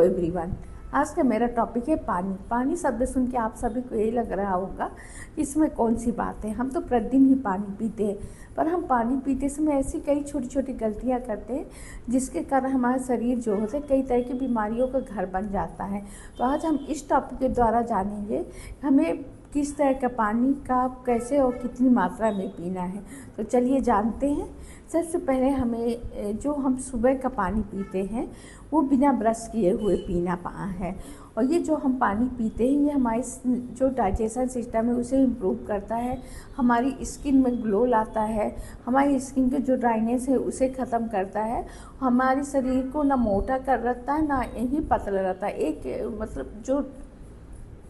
Everyone. आज का मेरा टॉपिक है पानी। पानी शब्द सुन के आप सभी को यही लग रहा होगा कि इसमें कौन सी बात है, हम तो प्रतिदिन ही पानी पीते हैं। पर हम पानी पीते समय ऐसी कई छोटी छोटी गलतियां करते हैं जिसके कारण हमारा शरीर जो होता है कई तरह की बीमारियों का घर बन जाता है। तो आज हम इस टॉपिक के द्वारा जानेंगे हमें किस तरह का पानी का कैसे और कितनी मात्रा में पीना है। तो चलिए जानते हैं। सबसे पहले हमें जो हम सुबह का पानी पीते हैं वो बिना ब्रश किए हुए पीना है। और ये जो हम पानी पीते हैं ये हमारे जो डाइजेशन सिस्टम है उसे इम्प्रूव करता है, हमारी स्किन में ग्लो लाता है, हमारी स्किन के जो ड्राइनेस है उसे ख़त्म करता है, हमारे शरीर को ना मोटा कर रखता है ना ही पतला रहता है। एक मतलब जो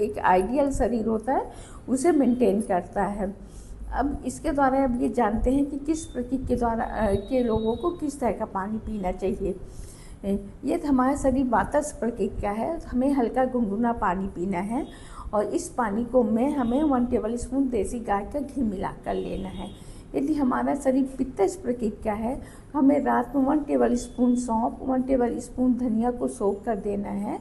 एक आइडियल शरीर होता है उसे मेंटेन करता है। अब इसके द्वारा अब ये जानते हैं कि किस प्रकृति के द्वारा के लोगों को किस तरह का पानी पीना चाहिए। ये हमारा शरीर वातस्थ प्रकृति का है, हमें हल्का गुनगुना पानी पीना है और इस पानी को हमें 1 टेबल स्पून देसी गाय का घी मिलाकर लेना है। यदि हमारा शरीर पित्तस्थ प्रकृति का है तो हमें रात में 1 टेबल स्पून सौंफ, 1 टेबल स्पून धनिया को सोख कर देना है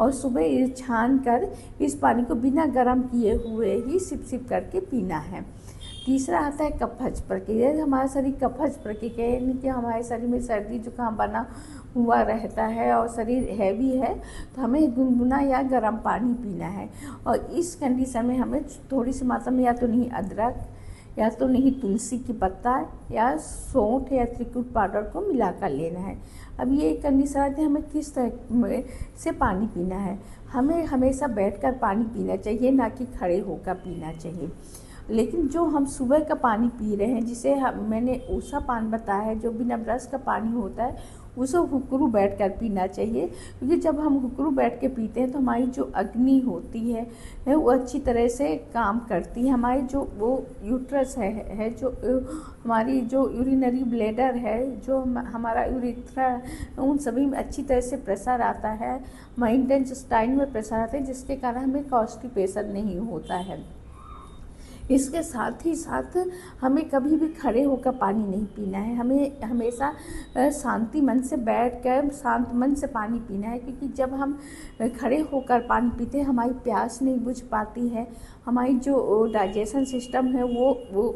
और सुबह छान कर इस पानी को बिना गर्म किए हुए ही सिप सिप करके पीना है। तीसरा आता है कफज प्रक्रिया। हमारा शरीर कफज प्रक्रिया यानी कि हमारे शरीर में सर्दी जुकाम बना हुआ रहता है और शरीर हैवी है तो हमें गुनगुना या गर्म पानी पीना है। और इस कंडीशन में हमें थोड़ी सी मात्रा में या तो नहीं अदरक या तो नहीं तुलसी की पत्ता या सौंठ या त्रिकुट पाउडर को मिलाकर लेना है। अब ये कंडीशन आती है हमें किस तरह से पानी पीना है। हमें हमेशा बैठकर पानी पीना चाहिए, ना कि खड़े होकर पीना चाहिए। लेकिन जो हम सुबह का पानी पी रहे हैं जिसे मैंने ऊषा पान बताया है, जो बिना ब्रश का पानी होता है उसे हुक्कू बैठकर पीना चाहिए। क्योंकि जब हम हुक्कू बैठ के पीते हैं तो हमारी जो अग्नि होती है वो अच्छी तरह से काम करती है। हमारी जो वो यूट्रस है जो हमारी जो यूरिनरी ब्लैडर है, जो हमारा यूरिथ्रा, उन सभी में अच्छी तरह से प्रेशर आता है, हमारे इंटेस्टाइन में प्रेशर आता है, जिसके कारण हमें कॉन्स्टिपेशन नहीं होता है। इसके साथ ही साथ हमें कभी भी खड़े होकर पानी नहीं पीना है। हमें हमेशा शांति मन से बैठकर शांत मन से पानी पीना है। क्योंकि जब हम खड़े होकर पानी पीते हैं हमारी प्यास नहीं बुझ पाती है, हमारी जो डाइजेशन सिस्टम है वो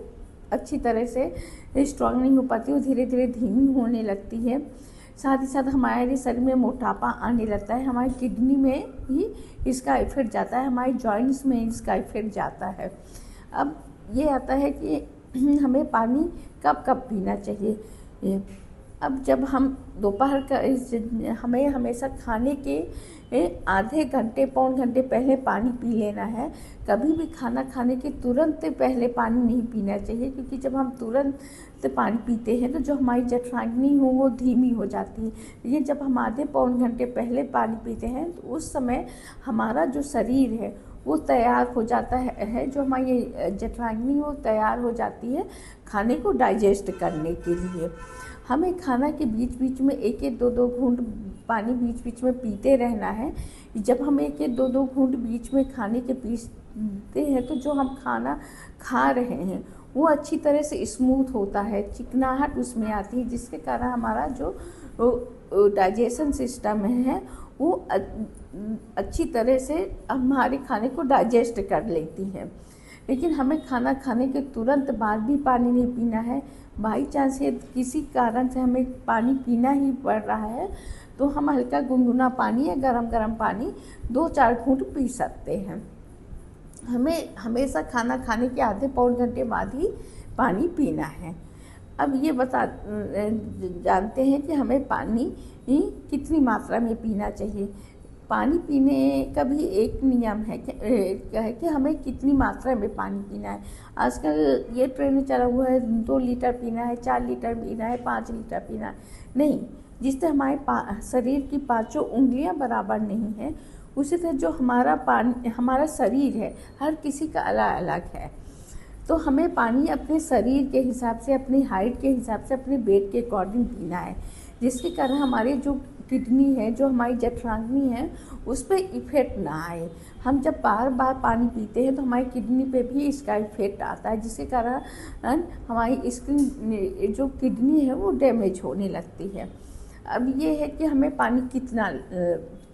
अच्छी तरह से स्ट्रॉन्ग नहीं हो पाती, वो धीरे धीरे धीमी होने लगती है। साथ ही साथ हमारे शरीर में मोटापा आने लगता है, हमारी किडनी में ही इसका इफेक्ट जाता है, हमारे जॉइंट्स में इसका इफेक्ट जाता है। अब ये आता है कि हमें पानी कब कब पीना चाहिए। अब जब हम दोपहर का हमें हमेशा खाने के आधे घंटे पौन घंटे पहले पानी पी लेना है। कभी भी खाना खाने के तुरंत पहले पानी नहीं पीना चाहिए, क्योंकि जब हम तुरंत पानी पीते हैं तो जो हमारी जठराग्नि हो वो धीमी हो जाती है। लेकिन जब हम आधे पौन घंटे पहले पानी पीते हैं तो उस समय हमारा जो शरीर है वो तैयार हो जाता है, जो हमारी जठराग्नि वो तैयार हो जाती है खाने को डाइजेस्ट करने के लिए। हमें खाना के बीच बीच में 1-1, 2-2 घूंट पानी बीच बीच में पीते रहना है। जब हम 1-1, 2-2 घूंट बीच में खाने के पीते हैं तो जो हम खाना खा रहे हैं वो अच्छी तरह से स्मूथ होता है, चिकनाहट उसमें आती है, जिसके कारण हमारा जो डाइजेशन सिस्टम है वो अच्छी तरह से हमारे खाने को डाइजेस्ट कर लेती है। लेकिन हमें खाना खाने के तुरंत बाद भी पानी नहीं पीना है। बाई चांस ये किसी कारण से हमें पानी पीना ही पड़ रहा है तो हम हल्का गुनगुना पानी या गरम पानी 2-4 घूंट पी सकते हैं। हमें हमेशा खाना खाने के आधे पौन घंटे बाद ही पानी पीना है। अब ये जानते हैं कि हमें पानी कितनी मात्रा में पीना चाहिए। पानी पीने का भी एक नियम है कि हमें कितनी मात्रा में पानी पीना है। आजकल ये ट्रेंड चला हुआ है 2 लीटर पीना है, 4 लीटर पीना है, 5 लीटर पीना है। नहीं, जिससे हमारे शरीर की 5 उंगलियां बराबर नहीं है उसी तरह जो हमारा शरीर है हर किसी का अलग अलग है। तो हमें पानी अपने शरीर के हिसाब से, अपनी हाइट के हिसाब से, अपने वेट के अकॉर्डिंग पीना है, जिसके कारण हमारे जो किडनी है, जो हमारी जठराग्नि है, उस पर इफेक्ट ना आए। हम जब बार बार पानी पीते हैं तो हमारी किडनी पे भी इसका इफेक्ट आता है, जिसके कारण हमारी स्किन जो किडनी है वो डैमेज होने लगती है। अब ये है कि हमें पानी कितना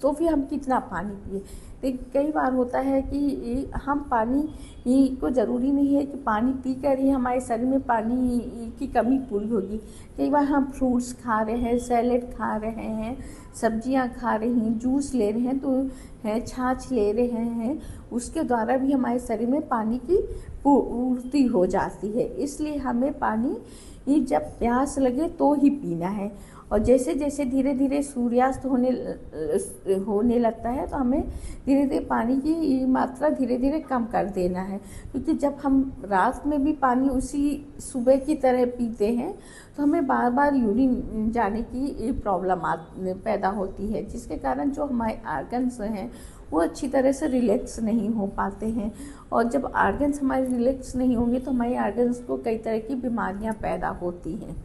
तो फिर हम कितना पानी पिए। लेकिन कई बार होता है कि हम पानी को ज़रूरी नहीं है कि पानी पी कर ही हमारे शरीर में पानी की कमी पूरी होगी। कई बार हम फ्रूट्स खा रहे हैं, सैलेड खा रहे हैं, सब्जियां खा रहे हैं, जूस ले रहे हैं, तो है छाछ ले रहे हैं, उसके द्वारा भी हमारे शरीर में पानी की पूर्ति हो जाती है। इसलिए हमें पानी जब प्यास लगे तो ही पीना है। और जैसे जैसे धीरे धीरे सूर्यास्त होने लगता है तो हमें धीरे धीरे पानी की मात्रा धीरे धीरे कम कर देना है, क्योंकि जब हम रात में भी पानी उसी सुबह की तरह पीते हैं तो हमें बार बार यूरिन जाने की प्रॉब्लम पैदा होती है, जिसके कारण जो हमारे आर्गन्स हैं वो अच्छी तरह से रिलैक्स नहीं हो पाते हैं। और जब आर्गन्स हमारे रिलैक्स नहीं होंगे तो हमारे आर्गन्स को कई तरह की बीमारियां पैदा होती हैं।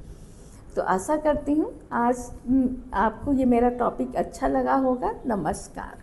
तो आशा करती हूँ आज आपको ये मेरा टॉपिक अच्छा लगा होगा। नमस्कार।